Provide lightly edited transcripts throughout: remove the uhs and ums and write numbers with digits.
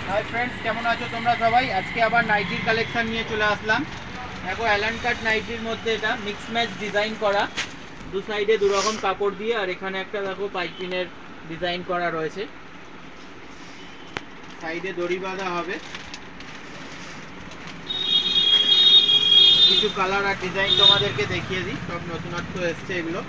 Hi friends কেমন আছো তোমরা সবাই আজকে আবার নাইটির কালেকশন নিয়ে চলে আসলাম। দেখো অ্যালান কাট নাইটির মধ্যে এটা মিক্স ম্যাচ ডিজাইন করা, দু সাইডে দু রকম কাপড় দিয়ে, আর এখানে একটা দেখো পাইপিনের ডিজাইন করা রয়েছে, সাইডে দড়ি বাঁধা হবে। কিছু কালার আর ডিজাইন তোমাদেরকে দেখিয়ে দিই, সব নতুনত্ব এসছে এগুলো।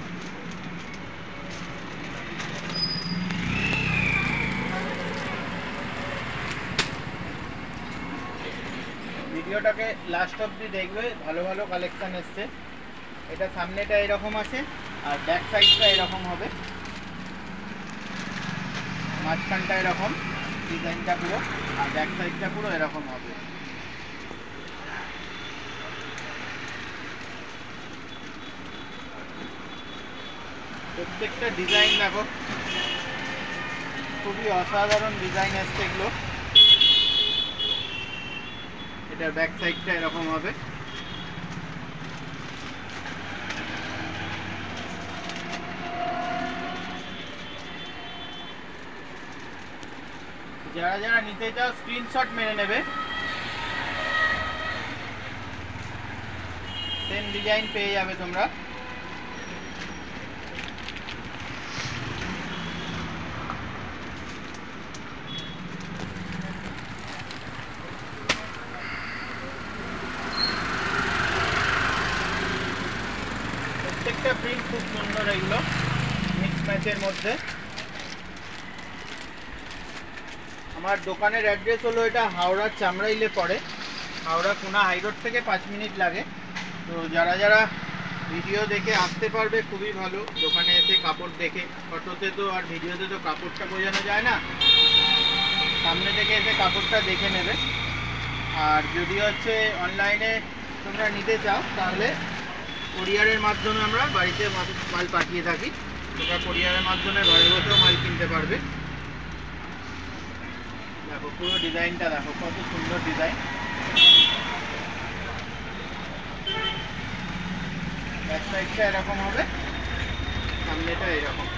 ভিডিওটাকে লাস্ট অবধি দেখবে, ভালো ভালো কালেকশন এসছে। এটা সামনেটা এরকম আছে আর ব্যাক সাইডটা এরকম হবে, মাঝখানটা এরকম ডিজাইনটা পুরো, আর ব্যাক সাইডটা পুরো এরকম হবে। প্রত্যেকটা ডিজাইন দেখো খুবই অসাধারণ ডিজাইন আসছে এগুলো। এটার ব্যাক সাইডটা এরকম হবে। যারা যারা নিতে চাও স্ক্রিনশট মেরে নেবে, সেম ডিজাইন পেয়ে যাবে তোমরা। প্রত্যেকটা প্রিন্ট খুব সুন্দর, এগুলো মিক্স ম্যাচের মধ্যে। আমার দোকানের অ্যাড্রেস হলো এটা হাওড়ার চামড়াইলে পড়ে, হাওড়া কোনা হাইরোড থেকে 5 মিনিট লাগে। তো যারা যারা ভিডিও দেখে আসতে পারবে খুবই ভালো, দোকানে এসে কাপড় দেখে, ফটোতে তো আর ভিডিওতে তো কাপড়টা বোঝানো যায় না, সামনে থেকে এসে কাপড়টা দেখে নেবে। আর যদি হচ্ছে অনলাইনে তোমরা নিতে চাও তাহলে কোরিয়ারের মাধ্যমে আমরা বাড়িতে মাল পাঠিয়ে থাকি, তোমরা কোরিয়ারের মাধ্যমে ঘরে বসেও মাল কিনতে পারবে। দেখো পুরো ডিজাইনটা দেখো, কত সুন্দর ডিজাইন। ব্যাক সাইডটা এরকম হবে, সামনেটা এরকম।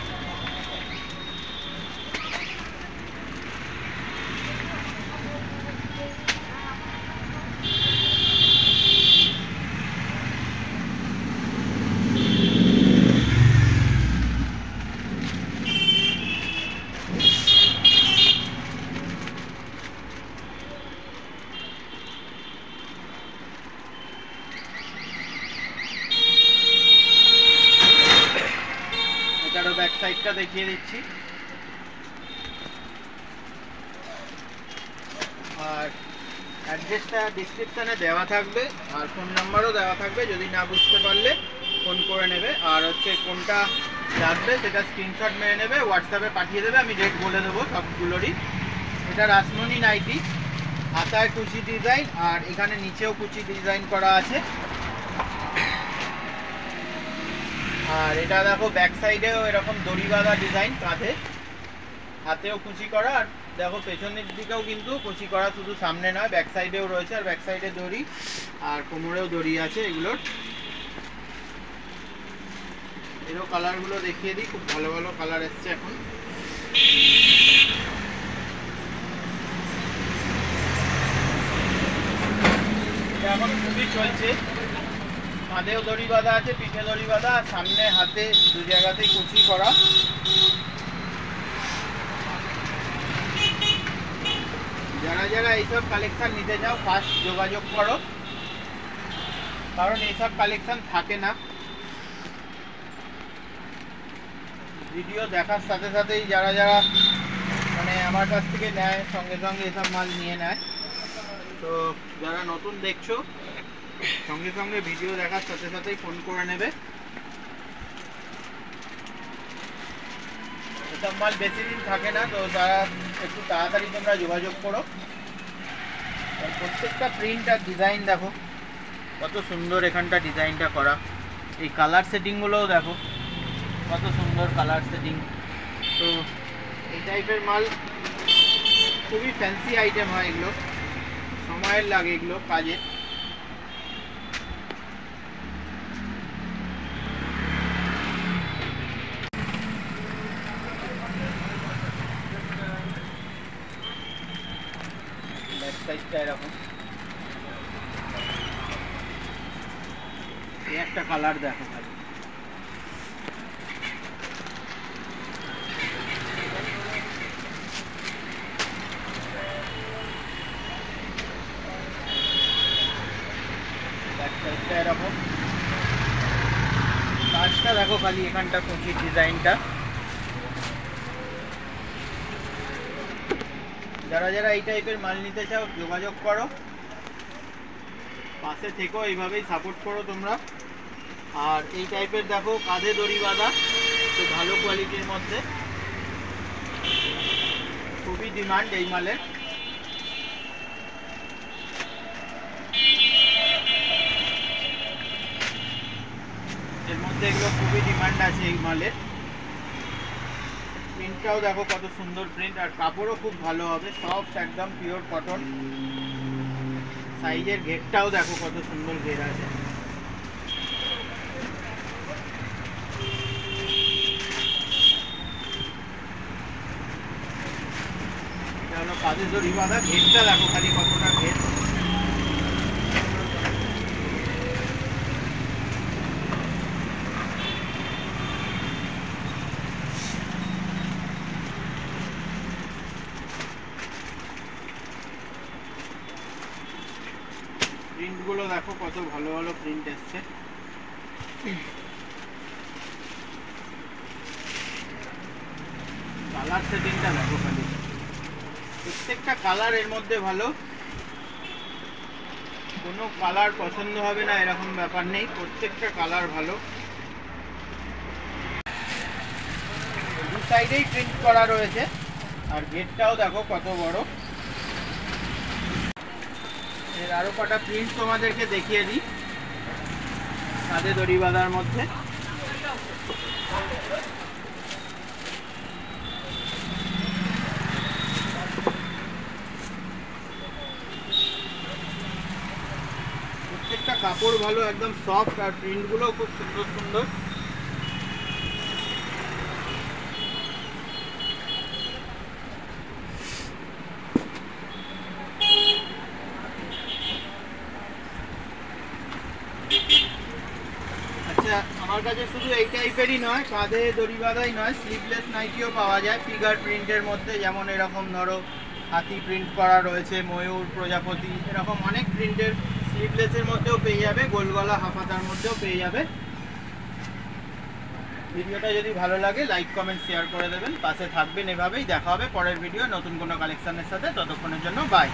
এটারও ব্যাক সাইডটা দেখিয়ে দিচ্ছি। আর অ্যাড্রেসটা ডিসক্রিপশানে দেওয়া থাকবে, আর ফোন নাম্বারও দেওয়া থাকবে, যদি না বুঝতে পারলে ফোন করে নেবে। আর হচ্ছে কোনটা লাগবে সেটা স্ক্রিনশট মেরে নেবে, হোয়াটসঅ্যাপে পাঠিয়ে দেবে, আমি রেট বলে দেবো সবগুলোরই। এটা রাসমণি নাইটি, হাতায় কুচি ডিজাইন আর এখানে নিচেও কুচি ডিজাইন করা আছে। আর এটা দেখো ব্যাক সাইডেও এরকম দড়ি বাঁধা ডিজাইন, কাঁধে হাতেও কুচি করা, আর দেখো পেছনের দিকেও কিন্তু কুচি করা, শুধু সামনে নয় ব্যাক সাইডেও রয়েছে। আর ব্যাক সাইডে দড়ি আর কোমরেও দড়ি আছে এগুলোর। এরও কালারগুলো দেখিয়ে দিই, খুব ভালো ভালো কালার এসছে এখন। এটা এখন খুবই চলছে, কাঁধেও দড়ি বাঁধা আছে, পিঠে দড়ি বাঁধা, আর সামনে হাতে দু জায়গাতেই কুচি করা। যারা যারা এইসব কালেকশন নিতে চাও ফার্স্ট যোগাযোগ করো, কারণ এইসব কালেকশন থাকে না। ভিডিও দেখার সাথে সাথেই যারা যারা মানে আমার কাছ থেকে নেয় সঙ্গে সঙ্গে এসব মাল নিয়ে নেয়। তো যারা নতুন দেখছো সঙ্গে সঙ্গে ভিডিও দেখার সাথে সাথেই ফোন করে নেবে। এসব মাল বেশি দিন থাকে না, তো যারা একটু তাড়াতাড়ি তোমরা যোগাযোগ করো। প্রত্যেকটা প্রিন্ট আর ডিজাইন দেখো কত সুন্দর, এখানটা ডিজাইনটা করা। এই কালার সেটিংগুলোও দেখো কত সুন্দর কালার সেটিং। তো এই টাইপের মাল খুবই ফ্যান্সি আইটেম হয়, এগুলো সময়ের লাগে এগুলো কাজে। সাইডটা এরকম, এই একটা কালার দেখো খালি। এরকম কাজটা দেখো খালি, এখানটা কুচির ডিজাইনটা। যারা যারা এই টাইপের মাল নিতে চাও যোগাযোগ করো, পাশে থেকো, এইভাবেই সাপোর্ট করো তোমরা। আর এই টাইপের দেখো কাঁধে দড়ি বাঁধা, তো ভালো কোয়ালিটির মধ্যে, খুবই ডিমান্ড এই মালের। এর মধ্যে এগুলো খুবই ডিমান্ড আছে এই মালের। প্রিন্টটাও দেখো কত সুন্দর প্রিন্ট, আর কাপড়ও খুব ভালো হবে, সফট একদম পিওর কটন। সাইজের ঘেরটাও দেখো কত সুন্দর ঘের আছে। এটা হলো কাঁধে দড়ি বাঁধা, ঘেরটা দেখো খালি কতটা ঘের। প্রিন্টগুলো দেখো কত ভালো ভালো প্রিন্ট এসছে। কালার সেটিংটা দেখো খালি, প্রত্যেকটা কালার এর মধ্যে ভালো, কোনো কালার পছন্দ হবে না এরকম ব্যাপার নেই, প্রত্যেকটা কালার ভালো। দু সাইডেই প্রিন্ট করা রয়েছে, আর গেটটাও দেখো কত বড়। এর আরো কটা প্রিন্ট তোমাদেরকে দেখিয়ে দিই কাঁধে দড়ি বাঁধার মধ্যে। প্রত্যেকটা কাপড় ভালো, একদম সফট, আর প্রিন্টগুলো খুব সুন্দর সুন্দর। আচ্ছা, আমার কাছে শুধু এই টাইপেরই নয়, কাঁধে দড়ি বাঁধাই নয়, স্লিভলেস নাইটিও পাওয়া যায় ফিগার প্রিন্টের মধ্যে। যেমন এরকম ধরো হাতি প্রিন্ট করা রয়েছে, ময়ূর, প্রজাপতি, এরকম অনেক প্রিন্টের স্লিভলেসের মধ্যেও পেয়ে যাবে, গোল গলা হাফ হাতার মধ্যেও পেয়ে যাবে। ভিডিওটা যদি ভালো লাগে লাইক কমেন্ট শেয়ার করে দেবেন, পাশে থাকবেন এভাবেই। দেখা হবে পরের ভিডিও নতুন কোনো কালেকশনের সাথে, ততক্ষণের জন্য বাই।